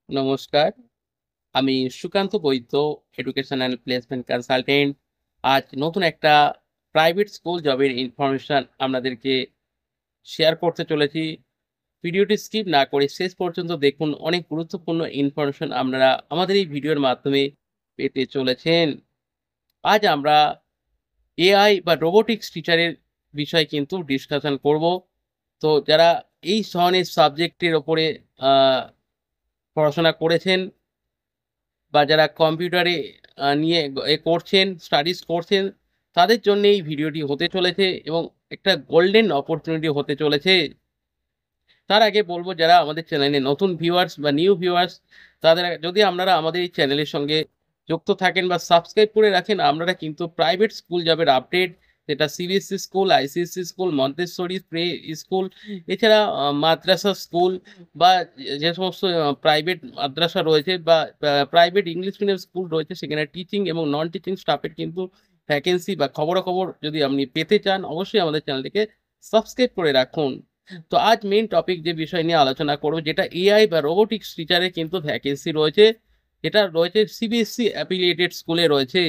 নমস্কার, আমি সুকান্ত বৈদ্য, education and placement consultant. আজ নতুন একটা প্রাইভেট স্কুল জবের ইনফরমেশন আপনাদেরকে শেয়ার করতে চলেছি। ভিডিওটি স্কিপ না করে শেষ পর্যন্ত দেখুন। অনেক গুরুত্বপূর্ণ ইনফরমেশন আপনারা আমাদের এই ভিডিওর মাধ্যমে পেতে চলেছেন। আজ আমরা এআই বা রোবোটিক্স টিচারের বিষয়ে কিন্তু ডিসকাশন করব। তো যারা এই ধরনের সাবজেক্টের ওপরে আ পড়াশোনা করেছেন বা যারা কম্পিউটারে নিয়ে করছেন, স্টাডিজ করছেন, তাদের জন্য এই ভিডিওটি হতে চলেছে এবং একটা গোল্ডেন অপরচুনিটি হতে চলেছে। তার আগে বলব, যারা আমাদের চ্যানেলে নতুন ভিউয়ার্স বা নিউ ভিউয়ার্স, তাদের যদি আপনারা আমাদের এই চ্যানেলের সঙ্গে যুক্ত থাকেন বা সাবস্ক্রাইব করে রাখেন, আপনারা কিন্তু প্রাইভেট স্কুল জবের আপডেট, সেটা CBSE school, ICSE school, Montessori play school, এছাড়া মাদ্রাসা স্কুল বা যে সমস্ত প্রাইভেট মাদ্রাসা রয়েছে বা প্রাইভেট ইংলিশ মিডিয়াম স্কুল রয়েছে, সেখানে টিচিং এবং নন টিচিং স্টাফের কিন্তু ভ্যাকেন্সি বা খবরাখবর যদি আপনি পেতে চান, অবশ্যই আমাদের চ্যানেলটিকে সাবস্ক্রাইব করে রাখুন। তো আজ মেইন টপিক যে বিষয় নিয়ে আলোচনা করব, যেটা এআই বা রোবোটিক্স টিচারের কিন্তু ভ্যাকেন্সি রয়েছে, যেটা রয়েছে সিবিএসসি অ্যাফিলিয়েটেড স্কুলে রয়েছে।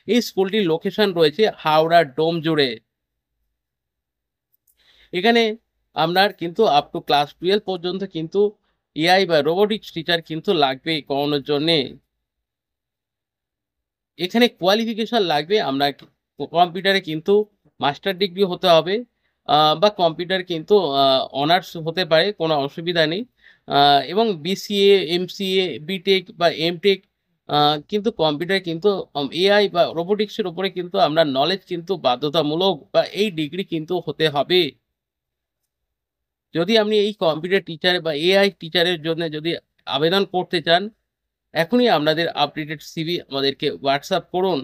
এই স্কুলটির লোকেশন রয়েছে হাওড়ার ডোমজুড়ে। এখানে আপনার কিন্তু আপ টু ক্লাস 12 পর্যন্ত কিন্তু এআই বা রোবোটিক্স টিচার কিন্তু লাগবেই করানোর জন্যে। এখানে কোয়ালিফিকেশন লাগবে, আমরা কম্পিউটারে কিন্তু মাস্টার ডিগ্রি হতে হবে, বা কম্পিউটার কিন্তু অনার্স হতে পারে, কোনো অসুবিধা নেই। এবং বিসিএ, এমসিএ, বিটেক বা এমটেক, কিন্তু কম্পিউটার কিন্তু এআই বা রোবোটিক্সের উপরে কিন্তু আমরা নলেজ কিন্তু বাধ্যতামূলক বা এই ডিগ্রি কিন্তু হতে হবে। যদি আপনি এই কম্পিউটার টিচার বা এআই টিচারের জন্য যদি আবেদন করতে চান, এখনই আপনাদের আপডেটেড সিভি আমাদেরকে হোয়াটসঅ্যাপ করুন।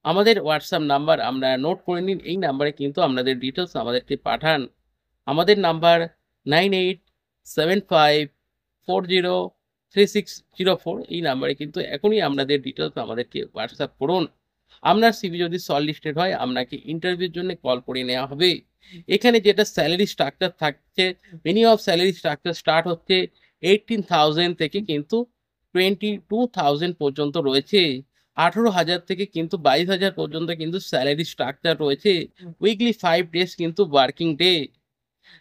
আমাদের হোয়াটসঅ্যাপ নাম্বার আপনারা নোট করে নিন। এই নাম্বারে কিন্তু আপনাদের ডিটেইলস আমাদেরকে পাঠান। আমাদের নাম্বার 9875403604। এই নাম্বারে কিন্তু এখনই আপনাদের ডিটেইলস আমাদেরকে হোয়াটসঅ্যাপ করুন। আপনার সিভি যদি শর্টলিস্টেড হয়, আপনাকে ইন্টারভিউর জন্য কল করে নেওয়া হবে। এখানে যেটা স্যালারি স্ট্রাকচার থাকছে, মিনিমাম স্যালারি স্ট্রাকচার স্টার্ট হচ্ছে 18,000 থেকে কিন্তু 22,000 পর্যন্ত রয়েছে। 18,000 থেকে কিন্তু 22,000 পর্যন্ত কিন্তু স্যালারি স্ট্রাকচার রয়েছে। উইকলি 5 ডেজ কিন্তু ওয়ার্কিং ডে।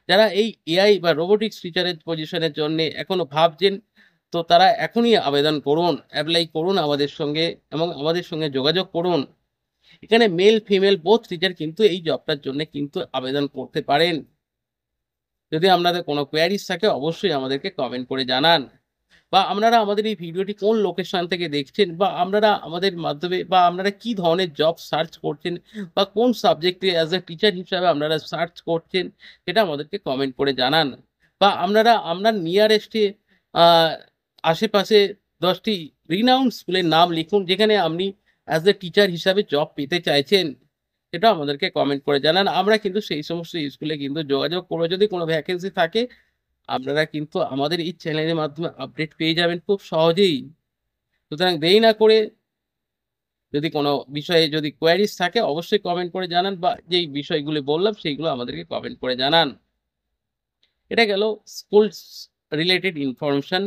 যারা এই এআই বা রোবোটিক্স টিচারের পজিশনের জন্যে এখনো ভাবছেন, তো তারা এখনই আবেদন করুন, এপ্লাই করুন আমাদের সঙ্গে এবং আমাদের সঙ্গে যোগাযোগ করুন। এখানে মেল ফিমেল বোথ টিচার কিন্তু এই জবটার জন্যে কিন্তু আবেদন করতে পারেন। যদি আপনাদের কোনো কোয়েরিজ থাকে, অবশ্যই আমাদেরকে কমেন্ট করে জানান। বা আপনারা আমাদের এই ভিডিওটি কোন লোকেশন থেকে দেখছেন, বা আপনারা আমাদের মাধ্যমে বা আপনারা কি ধরনের জব সার্চ করছেন, বা কোন সাবজেক্টে অ্যাজ এ টিচার হিসাবে আপনারা সার্চ করছেন, সেটা আমাদেরকে কমেন্ট করে জানান। বা আপনারা আপনার নিয়ারেস্টে আশেপাশে ১০ টি রিনাউন্ড স্কুলের নাম লিখুন, যেখানে আপনি অ্যাজ এ টিচার হিসাবে জব পেতে চাইছেন। সেটাও আমাদেরকে কমেন্ট করে জানান। আমরা কিন্তু সেই সমস্ত স্কুলে কিন্তু যোগাযোগ করব। যদি কোনো ভ্যাকেন্সি থাকে, আপনারা কিন্তু আমাদের এই চ্যানেলের মাধ্যমে আপডেট পেয়ে যাবেন খুব সহজেই। সুতরাং দেরি না করে, যদি কোনো বিষয়ে যদি কোয়েরিজ থাকে, অবশ্যই কমেন্ট করে জানান, বা যেই বিষয়গুলো বললাম সেইগুলো আমাদেরকে কমেন্ট করে জানান। এটা গেল স্কুলস রিলেটেড ইনফরমেশন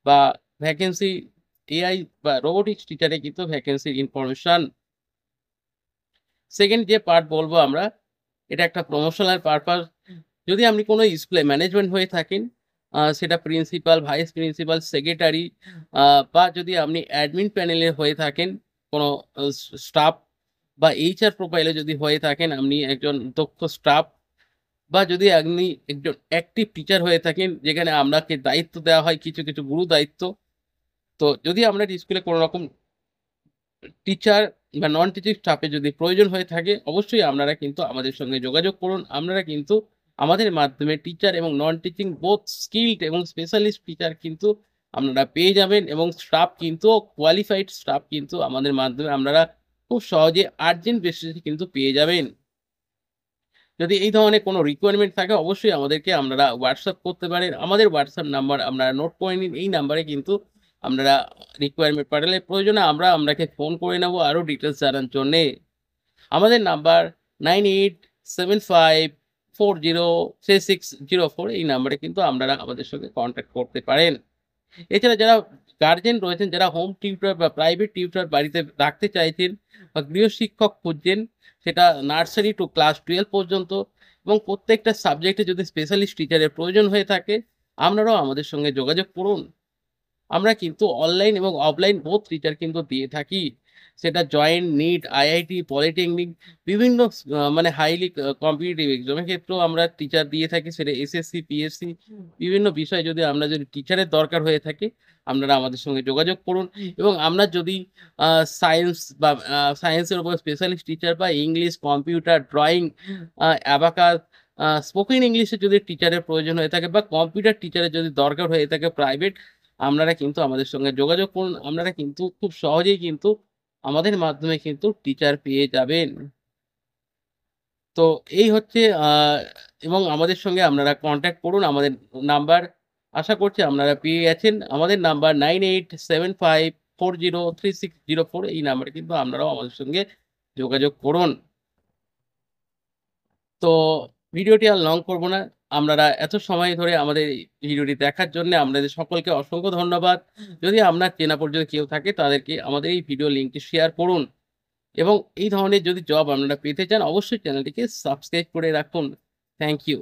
বা ভ্যাকেন্সি, এআই বা রোবোটিক্স টিচারে কিন্তু ভ্যাকেন্সির ইনফরমেশন। সেকেন্ড যে পার্ট বলবো আমরা, এটা একটা প্রমোশনাল পারপাস। যদি আপনি কোনো স্কুলে ম্যানেজমেন্ট হয়ে থাকেন, সেটা প্রিন্সিপাল, ভাইস প্রিন্সিপাল, সেক্রেটারি, বা যদি আপনি অ্যাডমিন প্যানেলে হয়ে থাকেন, কোনো স্টাফ বা এইচআর প্রোফাইলে যদি হয়ে থাকেন, আপনি একজন দক্ষ স্টাফ, বা যদি আপনি একজন অ্যাক্টিভ টিচার হয়ে থাকেন, যেখানে আপনাকে দায়িত্ব দেওয়া হয় কিছু, কিছু গুরু দায়িত্ব। তো যদি আপনার স্কুলে কোনো রকম টিচার বা নন টিচিং স্টাফের যদি প্রয়োজন হয়ে থাকে, অবশ্যই আপনারা কিন্তু আমাদের সঙ্গে যোগাযোগ করুন। আপনারা কিন্তু আমাদের মাধ্যমে টিচার এবং নন টিচিং বোথ স্কিলড এবং স্পেশালিস্ট টিচার কিন্তু আপনারা পেয়ে যাবেন, এবং স্টাফ কিন্তু কোয়ালিফাইড স্টাফ কিন্তু আমাদের মাধ্যমে আপনারা খুব সহজে আর্জেন্ট বেসিসে কিন্তু পেয়ে যাবেন। যদি এই ধরনের কোনো রিকোয়ারমেন্ট থাকে, অবশ্যই আমাদেরকে আপনারা হোয়াটসঅ্যাপ করতে পারেন। আমাদের হোয়াটসঅ্যাপ নাম্বার আপনারা নোট করে নিন। এই নাম্বারে কিন্তু আপনারা রিকোয়ারমেন্ট পাঠালে প্রয়োজনে আমরা আপনাকে ফোন করে নেব আরো ডিটেইলস জানার জন্যে। আমাদের নাম্বার 703604 এই নাম্বারে কিন্তু আপনারা আমাদের সঙ্গে কন্ট্যাক্ট করতে পারেন। এছাড়া যারা গার্জেন রয়েছেন, যারা হোম টিউটর বা প্রাইভেট টিউটর বাড়িতে রাখতে চাইছেন বা গৃহশিক্ষক খুঁজছেন, সেটা নার্সারি টু ক্লাস 12 পর্যন্ত এবং প্রত্যেকটা সাবজেক্টে যদি স্পেশালিস্ট টিচারের প্রয়োজন হয়ে থাকে, আপনারাও আমাদের সঙ্গে যোগাযোগ করুন। আমরা কিন্তু অনলাইন এবং অফলাইন বোথ টিচার কিন্তু দিয়ে থাকি। সেটা জয়েন্ট, নিট, আইআইটি, পলিটেকনিক বিভিন্ন মানে হাইলি কম্পিটিটিভ এক্সামের ক্ষেত্রেও আমরা টিচার দিয়ে থাকি। সেটা এসএসসি, পিএসসি বিভিন্ন বিষয়ে যদি টিচারের দরকার হয়ে থাকে, আপনারা আমাদের সঙ্গে যোগাযোগ করুন এবং আপনার যদি আ সায়েন্স বা সায়েন্সের উপর স্পেশালিস্ট টিচার বা English, computer, drawing, abacus, spoken ইংলিশে যদি টিচারের প্রয়োজন হয়ে থাকে বা কম্পিউটার টিচারের যদি দরকার হয়ে থাকে প্রাইভেট, আপনারা কিন্তু আমাদের সঙ্গে যোগাযোগ করুন। আপনারা কিন্তু খুব সহজেই কিন্তু আমাদের মাধ্যমে কিন্তু টিচার পেয়ে যাবেন। তো এই হচ্ছে এবং আমাদের সঙ্গে আপনারা কনট্যাক্ট করুন। আমাদের নাম্বার আশা করছি আপনারা পেয়ে গেছেন। আমাদের নাম্বার 9875403604 এই নাম্বারে কিন্তু আপনারাও আমাদের সঙ্গে যোগাযোগ করুন। তো ভিডিওটি আর লং করব না। আপনারা এত সময় ধরে আমাদের এই ভিডিওটি দেখার জন্যে আপনাদের সকলকে অসংখ্য ধন্যবাদ। যদি আপনার চেনা পরিচিত কেউ থাকে তাদেরকে আমাদের এই ভিডিও লিঙ্কটি শেয়ার করুন এবং এই ধরনের যদি জব আপনারা পেতে চান অবশ্যই চ্যানেলটিকে সাবস্ক্রাইব করে রাখুন। Thank you.